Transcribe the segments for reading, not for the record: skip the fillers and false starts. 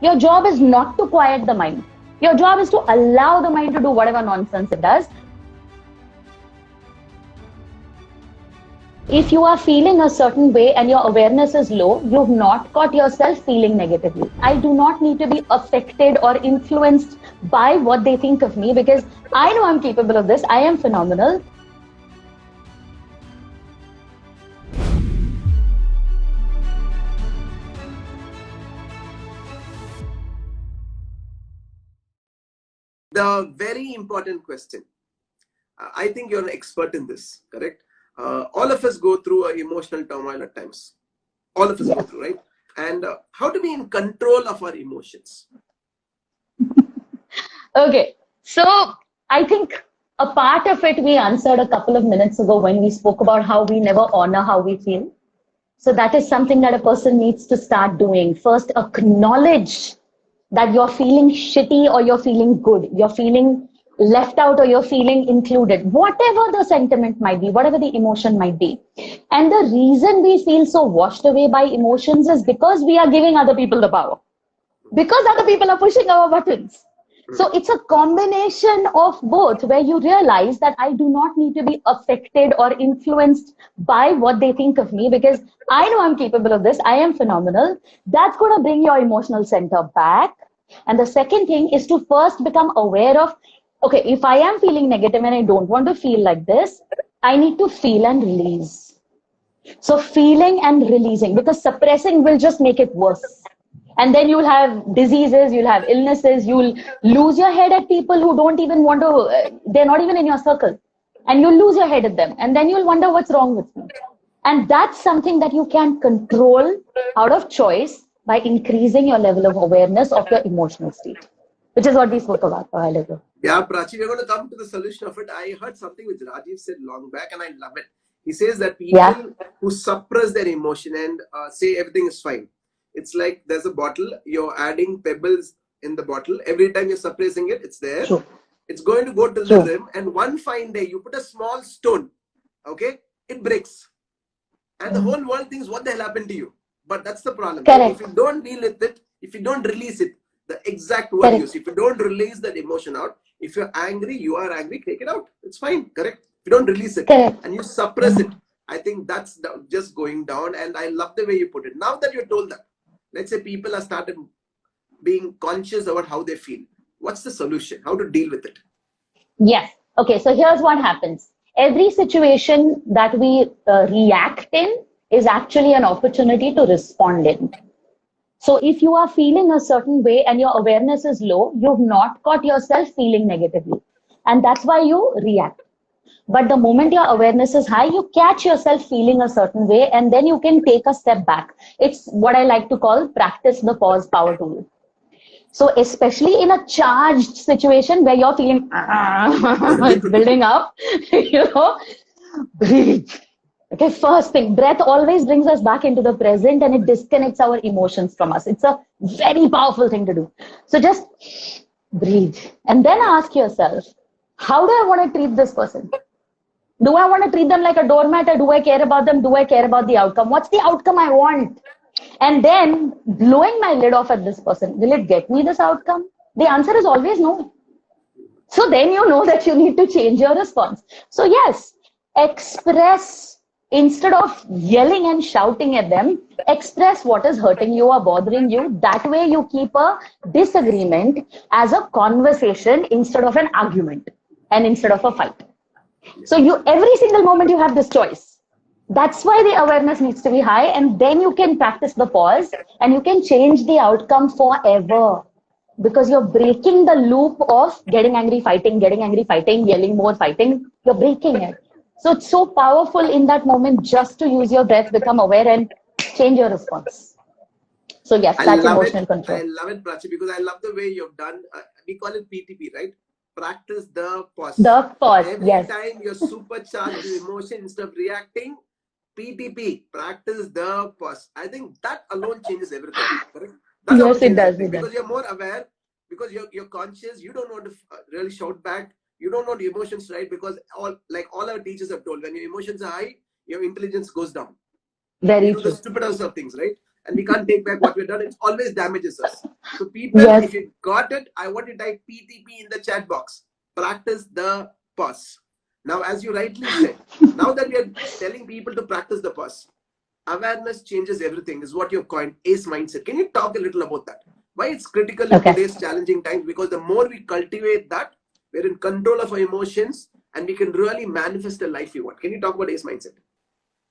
Your job is not to quiet the mind. Your job is to allow the mind to do whatever nonsense it does. If you are feeling a certain way and your awareness is low, you've not caught yourself feeling negatively. I do not need to be affected or influenced by what they think of me, because I know I'm capable of this. I am phenomenal. The very important question. I think you're an expert in this, correct? All of us go through an emotional turmoil at times. All of us go through, right? And how to be in control of our emotions? Okay, so I think a part of it we answered a couple of minutes ago when we spoke about how we never honor how we feel. So that is something that a person needs to start doing. First, acknowledge that you're feeling shitty or you're feeling good. You're feeling left out or you're feeling included. Whatever the sentiment might be, whatever the emotion might be. And the reason we feel so washed away by emotions is because we are giving other people the power. Because other people are pushing our buttons. So it's a combination of both, where you realize that I do not need to be affected or influenced by what they think of me, because I know I'm capable of this. I am phenomenal. That's going to bring your emotional center back. And the second thing is to first become aware of, okay, if I am feeling negative and I don't want to feel like this, I need to feel and release. So feeling and releasing, because suppressing will just make it worse. And then you'll have diseases, you'll have illnesses, you'll lose your head at people who don't even want to, they're not even in your circle. And you'll lose your head at them. And then you'll wonder what's wrong with me. And that's something that you can control out of choice by increasing your level of awareness of your emotional state, which is what we spoke about a while ago. Yeah, Prachi, we're going to come to the solution of it. I heard something which Rajiv said long back and I love it. He says that people who suppress their emotion and say everything is fine. It's like there's a bottle, you're adding pebbles in the bottle. Every time you're suppressing it, it's there. True. It's going to go to the rim. And one fine day, you put a small stone, okay? It breaks. And the whole world thinks, what the hell happened to you? But that's the problem. Correct. If you don't deal with it, if you don't release it, the exact word used, if you don't release that emotion out, if you're angry, you are angry, take it out. It's fine, correct? If you don't release it and you suppress it, I think that's just going down. And I love the way you put it. Now that you're told that, let's say people have started being conscious about how they feel. What's the solution? How to deal with it? Yes. Okay, so here's what happens. Every situation that we react in is actually an opportunity to respond in. So if you are feeling a certain way and your awareness is low, you've not caught yourself feeling negatively. And that's why you react. But the moment your awareness is high, you catch yourself feeling a certain way, and then you can take a step back. It's what I like to call practice the pause power tool. So especially in a charged situation where you're feeling, it's building up, breathe. Okay, first thing, breath always brings us back into the present and it disconnects our emotions from us. It's a very powerful thing to do. So just breathe and then ask yourself, how do I want to treat this person? Do I want to treat them like a doormat, or do I care about them? Do I care about the outcome? What's the outcome I want? And then blowing my lid off at this person, will it get me this outcome? The answer is always no. So then you know that you need to change your response. So yes, express, instead of yelling and shouting at them, express what is hurting you or bothering you. That way you keep a disagreement as a conversation instead of an argument and instead of a fight. So every single moment you have this choice. That's why the awareness needs to be high, and then you can practice the pause and you can change the outcome forever, because you're breaking the loop of getting angry, fighting, yelling more, fighting. You're breaking it. So it's so powerful in that moment just to use your breath, become aware and change your response. So yes, that's emotional control. I love it, Prachi, because I love the way you've done, we call it PTP, right? Practice the pause. The pause, Every time you're supercharged with emotion, instead of reacting, PTP, practice the pause. I think that alone changes everything. Correct? Yes, it does. Because you're more aware, because you're conscious, you don't want to really shout back. You don't know the emotions, right? Because all our teachers have told, when your emotions are high, your intelligence goes down. Very you do true. the stupidest of things, right? and we can't take back what we've done. It always damages us. So people, if you got it, I want to type PTP in the chat box. Practice the pause. Now, as you rightly said, now that we are telling people to practice the pause, awareness changes everything is what you've coined, ACE mindset. Can you talk a little about that? Why it's critical in today's challenging times? Because the more we cultivate that, we're in control of our emotions and we can really manifest the life we want. Can you talk about ACE mindset?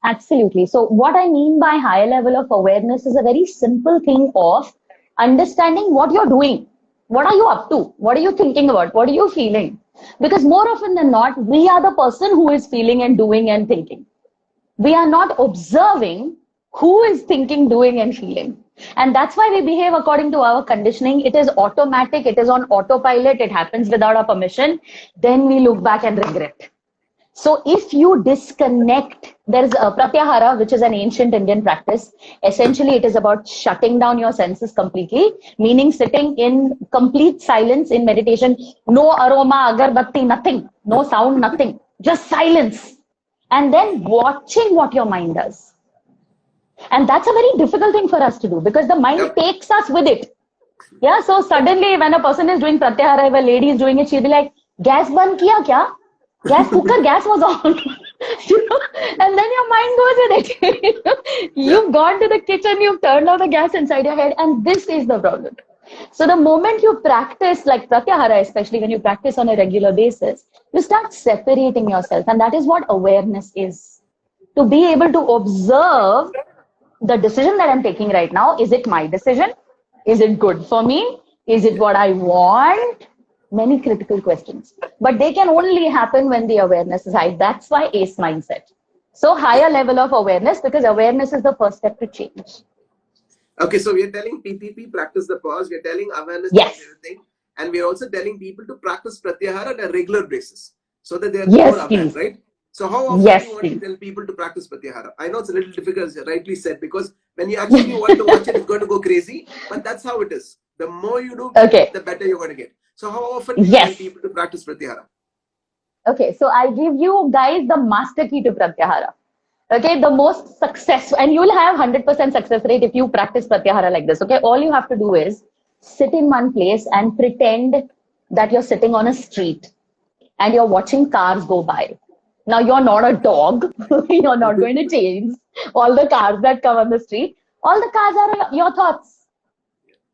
Absolutely. So what I mean by higher level of awareness is a very simple thing of understanding what you're doing. What are you up to? What are you thinking about? What are you feeling? Because more often than not, we are the person who is feeling and doing and thinking. We are not observing who is thinking, doing and feeling. And that's why we behave according to our conditioning. It is automatic. It is on autopilot. It happens without our permission. Then we look back and regret. So if you disconnect, there's a Pratyahara, which is an ancient Indian practice. Essentially, it is about shutting down your senses completely, meaning sitting in complete silence in meditation. No aroma, agarbatti, nothing. No sound, nothing. Just silence. And then watching what your mind does. And that's a very difficult thing for us to do because the mind takes us with it. Yeah, so suddenly when a person is doing Pratyahara, if a lady is doing it, she'll be like, gas ban kiya kya? Gas cooker, gas was on. And then your mind goes with it. You've gone to the kitchen, you've turned off the gas inside your head, and this is the problem. So the moment you practice, like Pratyahara, especially when you practice on a regular basis, you start separating yourself. And that is what awareness is. To be able to observe the decision that I'm taking right now. Is it my decision? Is it good for me? Is it what I want? Many critical questions. But they can only happen when the awareness is high. That's why ACE mindset. So higher level of awareness, because awareness is the first step to change. Okay, so we are telling PPP, practice the pause. We are telling awareness change everything. And we are also telling people to practice Pratyahara on a regular basis so that they are more aware, right? So how often do you want to tell people to practice Pratyahara? I know it's a little difficult, as you rightly said, because when you actually want to watch it, it's going to go crazy. But that's how it is. The more you do, the better you're going to get. So how often do you tell people to practice Pratyahara? Okay, so I'll give you guys the master key to Pratyahara. Okay, the most successful, and you'll have 100% success rate if you practice Pratyahara like this. Okay, all you have to do is sit in one place and pretend that you're sitting on a street and you're watching cars go by. Now, you're not a dog. You're not going to change all the cars that come on the street. All the cars are your thoughts.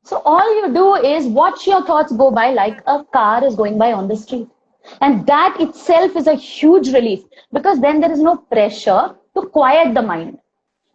So all you do is watch your thoughts go by like a car is going by on the street. And that itself is a huge relief because then there is no pressure to quiet the mind.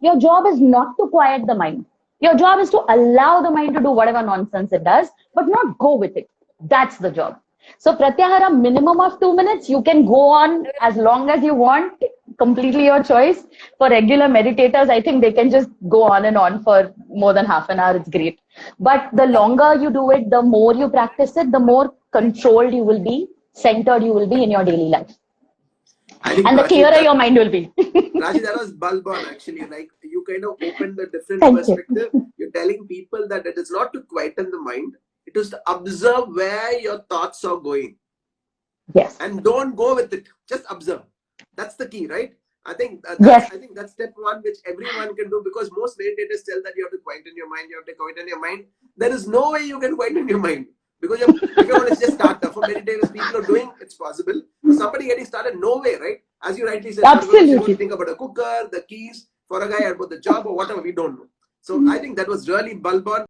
Your job is not to quiet the mind. Your job is to allow the mind to do whatever nonsense it does, but not go with it. That's the job. So Pratyahara, minimum of 2 minutes. You can go on as long as you want, completely your choice. For regular meditators, I think they can just go on and on for more than half an hour. It's great. But the longer you do it, the more you practice it, the more controlled you will be, centered you will be in your daily life. And the clearer your mind will be. Prachi, that was bulb on actually. Like you kind of opened a different perspective. You're telling people that it is not to quieten the mind. It is to observe where your thoughts are going. Yes. And don't go with it. Just observe. That's the key, right? I think that's step one, which everyone can do, because most meditators tell that you have to quieten your mind. You have to quieten your mind. There is no way you can quieten your mind. Because if you want to just start, for meditators, people are doing, it's possible. For somebody getting started, no way, right? As you rightly said, absolutely. Think about a cooker, the keys, for a guy about the job or whatever, we don't know. So I think that was really bulb on.